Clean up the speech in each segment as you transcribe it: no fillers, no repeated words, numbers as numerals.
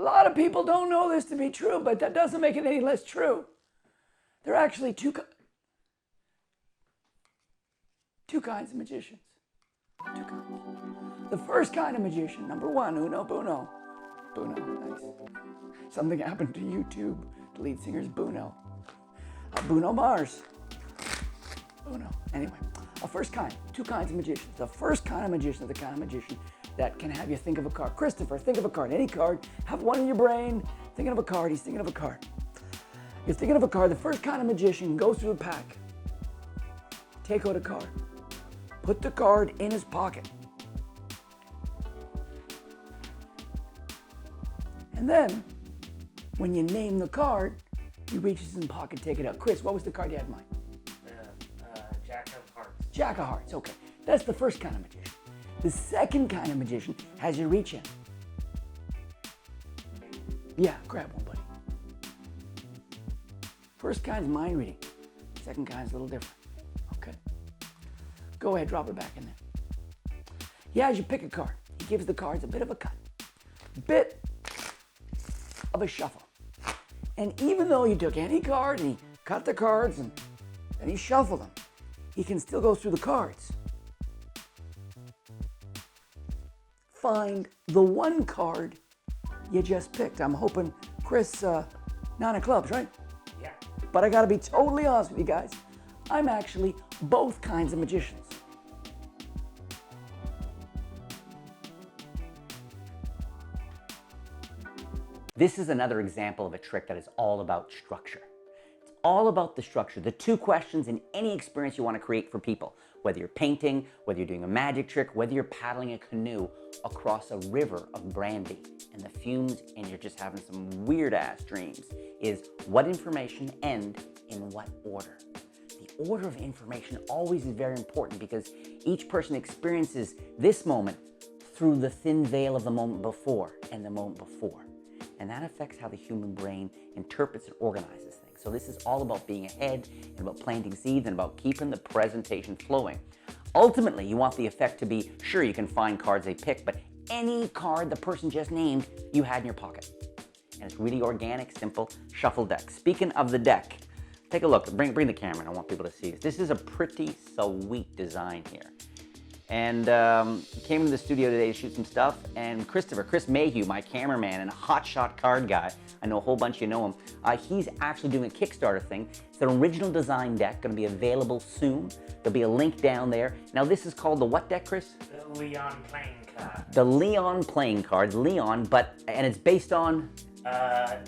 lot of people don't know this to be true, but that doesn't make it any less true. There are actually two kinds of magicians. Two kinds. The first kind of magician, number one, uno buno. Buno, nice. Something happened to YouTube. The lead singer's Buno. Bruno Mars. Buno. Anyway, two kinds of magicians. The first kind of magician is the kind of magician that can have you think of a card. Christopher, think of a card, any card. Have one in your brain. Thinking of a card, he's thinking of a card. You're thinking of a card. The first kind of magician goes through the pack. Take out a card. Put the card in his pocket. And then, when you name the card, he reaches in the pocket, take it out. Chris, what was the card you had in mind? Jack of Hearts. Jack of Hearts, okay. That's the first kind of magician. The second kind of magician has you reach in. Yeah, grab one, buddy. First kind is mind reading. Second kind is a little different. Okay. Go ahead, drop it back in there. He has you pick a card. He gives the cards a bit of a cut. Bit of a shuffle. And even though you took any card and he cut the cards and he shuffled them, he can still go through the cards. Find the one card you just picked. I'm hoping, Chris, 9 of clubs, right? Yeah. But I gotta be totally honest with you guys. I'm actually both kinds of magicians. This is another example of a trick that is all about structure. It's all about the structure, the two questions in any experience you want to create for people. Whether you're painting, whether you're doing a magic trick, whether you're paddling a canoe across a river of brandy and the fumes and you're just having some weird ass dreams, is what information and in what order. The order of information always is very important because each person experiences this moment through the thin veil of the moment before and the moment before. And that affects how the human brain interprets and organizes things. So this is all about being ahead and about planting seeds and about keeping the presentation flowing. Ultimately, you want the effect to be, sure, you can find cards they pick, but any card the person just named, you had in your pocket. And it's really organic, simple, shuffle deck. Speaking of the deck, take a look. Bring the camera in. I want people to see this. This is a pretty sweet design here. And came into the studio today to shoot some stuff, and Chris Mayhew, my cameraman and a hotshot card guy, I know a whole bunch of you know him, he's actually doing a Kickstarter thing. It's an original design deck, going to be available soon. There'll be a link down there. Now this is called the what deck, Chris? The Leon playing card. The Leon playing cards, Leon, and it's based on?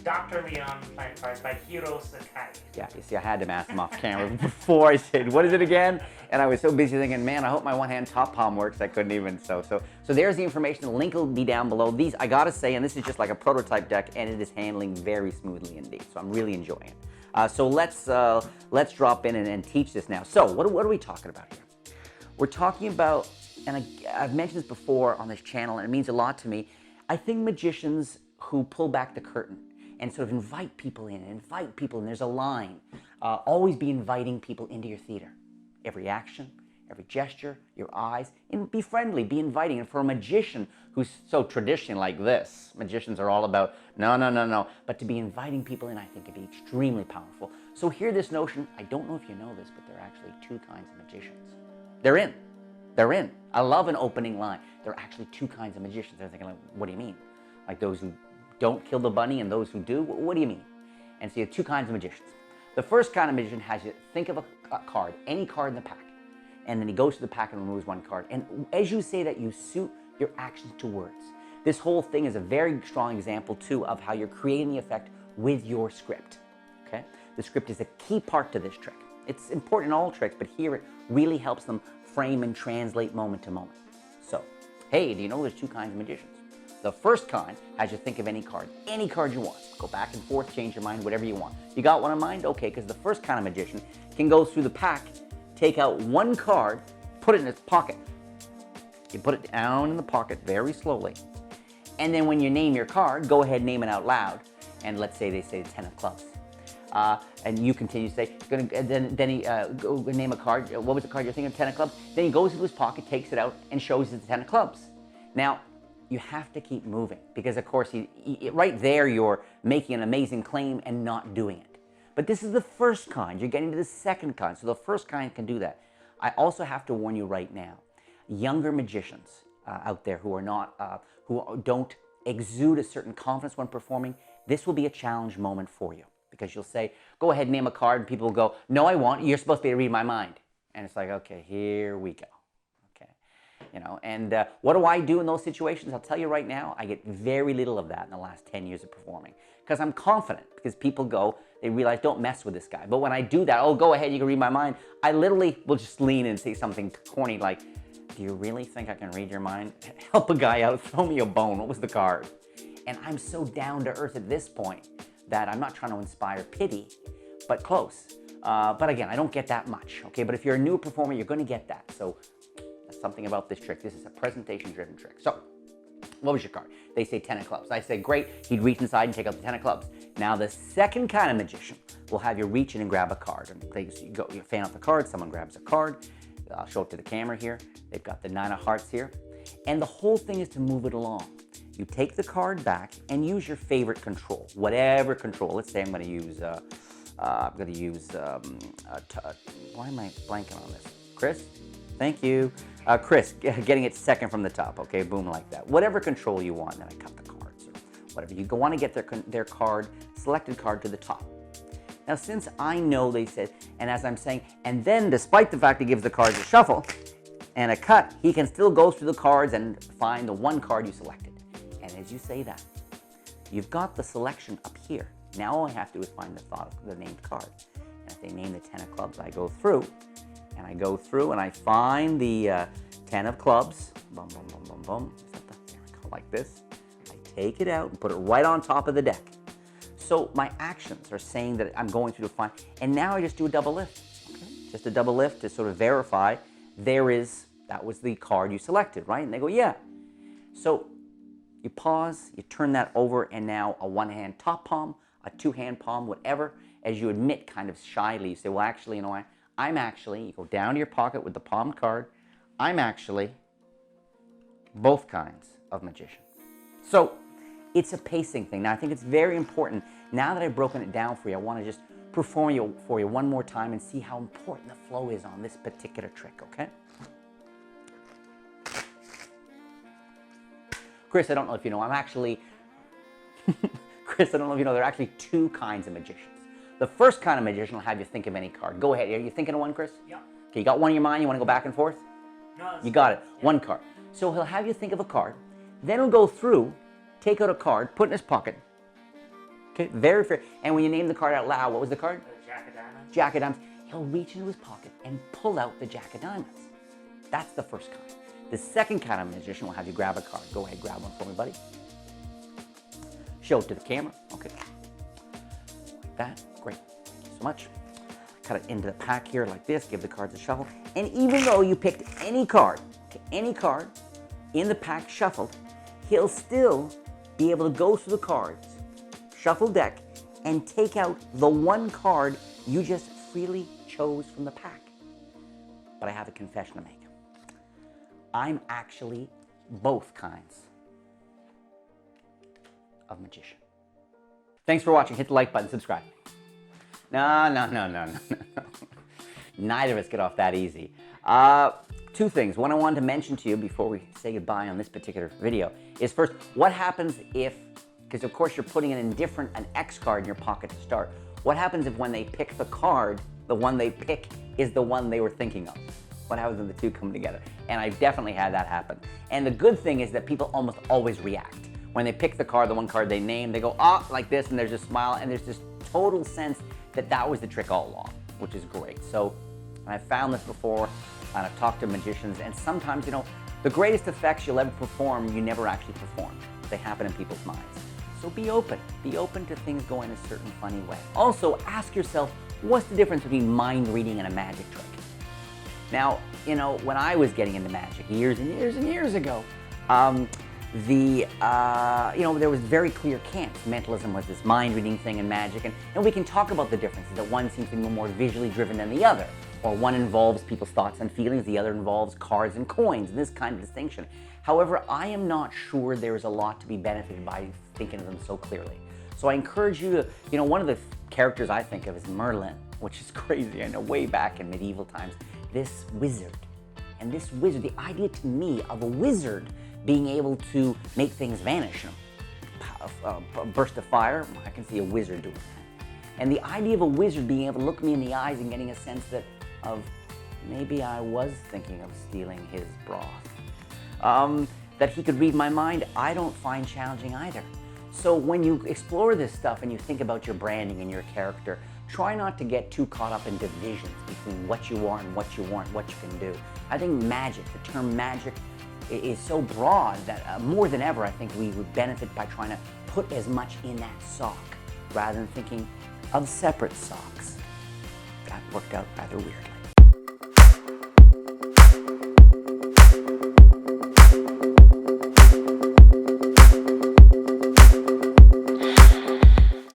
Dr. Leon playing cards by Hiro Sakai. Yeah, you see, I had to ask him off camera before I said, what is it again? And I was so busy thinking, man, I hope my one-hand top palm works. I couldn't even, so there's the information. The link will be down below. These, I gotta say, and this is just like a prototype deck, and it is handling very smoothly indeed. So I'm really enjoying it. So let's drop in and teach this now. So what are we talking about here? We're talking about, and I've mentioned this before on this channel, and it means a lot to me. I think magicians who pull back the curtain and sort of invite people in, and there's a line. Always be inviting people into your theater. Every action, every gesture, your eyes, and be friendly, be inviting. And for a magician who's so traditional like this, magicians are all about no, but to be inviting people in, I think, can be extremely powerful. So hear this notion, I don't know if you know this, but there are actually two kinds of magicians. They're in. I love an opening line. There are actually two kinds of magicians. They're thinking, like, what do you mean? Like those who don't kill the bunny and those who do? What do you mean? And so you have two kinds of magicians. The first kind of magician has you think of a card, any card in the pack, and then he goes to the pack and removes one card. And as you say that, you suit your actions to words. This whole thing is a very strong example, too, of how you're creating the effect with your script, okay? The script is a key part to this trick. It's important in all tricks, but here it really helps them frame and translate moment to moment. So, hey, do you know there's two kinds of magicians? The first kind has you think of any card you want. Go back and forth, change your mind, whatever you want. You got one in mind? Okay, because the first kind of magician can go through the pack, take out one card, put it in his pocket. You put it down in the pocket very slowly. And then when you name your card, go ahead and name it out loud. And let's say they say 10 of clubs. And you continue to say, then he go name a card. What was the card you're thinking of? 10 of clubs. Then he goes into his pocket, takes it out, and shows you the 10 of clubs. Now, you have to keep moving because, of course, right there you're making an amazing claim and not doing it. But this is the first kind. You're getting to the second kind. So the first kind can do that. I also have to warn you right now, younger magicians out there who are not, who don't exude a certain confidence when performing, this will be a challenge moment for you because you'll say, go ahead, name a card, and people will go, no, I won't. You're supposed to be able to read my mind. And it's like, okay, here we go. Okay, you know, and what do I do in those situations? I'll tell you right now, I get very little of that in the last 10 years of performing because I'm confident because people go, they realize, don't mess with this guy. But when I do that, oh, go ahead, you can read my mind, I literally will just lean in and say something corny like, do you really think I can read your mind? Help a guy out, throw me a bone, what was the card? And I'm so down to earth at this point that I'm not trying to inspire pity, but close. But again, I don't get that much, okay? But if you're a new performer, you're gonna get that. So that's something about this trick. This is a presentation-driven trick. So what was your card? They say 10 of clubs. I say, great. He'd reach inside and take out the 10 of clubs. Now the second kind of magician will have you reach in and grab a card. And you fan out the card, someone grabs a card. I'll show it to the camera here. They've got the 9 of hearts here. And the whole thing is to move it along. You take the card back and use your favorite control, whatever control. Let's say I'm going to use, why am I blanking on this? Chris? Thank you. Chris, getting it second from the top, okay, boom, like that. Whatever control you want, then I cut the cards or whatever. You want to get their card, selected card to the top. Now, since I know they said, and as I'm saying, and then despite the fact he gives the cards a shuffle and a cut, he can still go through the cards and find the one card you selected. And as you say that, you've got the selection up here. Now all I have to do is find the named card. And if they name the 10 of clubs, I go through, and I find the 10 of clubs. Boom, boom, boom, boom, boom. There we go, like this. I take it out and put it right on top of the deck. So my actions are saying that I'm going through to find, and now I just do a double lift. Okay? Just a double lift to sort of verify that was the card you selected, right? And they go, yeah. So you pause, you turn that over, and now a one-hand top palm, a two-hand palm, whatever, as you admit kind of shyly, you say, well, actually, you know what? You go down to your pocket with the palmed card, I'm actually both kinds of magician. So it's a pacing thing. Now, I think it's very important. Now that I've broken it down for you, I want to just perform for you one more time and see how important the flow is on this particular trick, okay? Chris, I don't know if you know, Chris, I don't know if you know, there are actually two kinds of magicians. The first kind of magician will have you think of any card. Go ahead. Are you thinking of one, Chris? Yeah. Okay, you got one in your mind? You want to go back and forth? No. You got it. Yeah. One card. So he'll have you think of a card. Then he'll go through, take out a card, put it in his pocket. Okay, very fair. And when you name the card out loud, what was the card? The Jack of Diamonds. Jack of Diamonds. He'll reach into his pocket and pull out the Jack of Diamonds. That's the first kind. The second kind of magician will have you grab a card. Go ahead, grab one for me, buddy. Show it to the camera. Okay. Like that. Great. Thank you so much. Cut it into the pack here like this. Give the cards a shuffle. And even though you picked any card in the pack shuffled, he'll still be able to go through the cards, shuffle deck, and take out the one card you just freely chose from the pack. But I have a confession to make. I'm actually both kinds of magician. Thanks for watching. Hit the like button, subscribe. No. Neither of us get off that easy. Two things. One I wanted to mention to you before we say goodbye on this particular video is first, what happens if, because of course you're putting an X card in your pocket to start. What happens if when they pick the card, the one they pick is the one they were thinking of? What happens when the two come together? And I've definitely had that happen. And the good thing is that people almost always react. When they pick the card, the one card they name, they go, ah, like this, and there's a smile, and there's this total sense that that was the trick all along, which is great. So, and I've found this before, and I've talked to magicians, and sometimes, you know, the greatest effects you'll ever perform, you never actually perform. They happen in people's minds. So be open to things going a certain funny way. Also, ask yourself, what's the difference between mind reading and a magic trick? Now, you know, when I was getting into magic years and years and years ago, there was very clear camps. Mentalism was this mind-reading thing in magic, and we can talk about the differences, that one seems to be more visually driven than the other. or one involves people's thoughts and feelings, the other involves cards and coins, and this kind of distinction. However, I am not sure there's a lot to be benefited by thinking of them so clearly. So I encourage you to, one of the characters I think of is Merlin, which is crazy. I know way back in medieval times, this wizard. And this wizard, the idea to me of a wizard being able to make things vanish, a burst of fire, I can see a wizard doing that. And the idea of a wizard being able to look me in the eyes and getting a sense of maybe I was thinking of stealing his broth, that he could read my mind, I don't find challenging either. So when you explore this stuff and you think about your branding and your character, try not to get too caught up in divisions between what you are and what you want, what you can do. I think magic, the term magic, is so broad that more than ever, I think we would benefit by trying to put as much in that sock rather than thinking of separate socks. That worked out rather weirdly.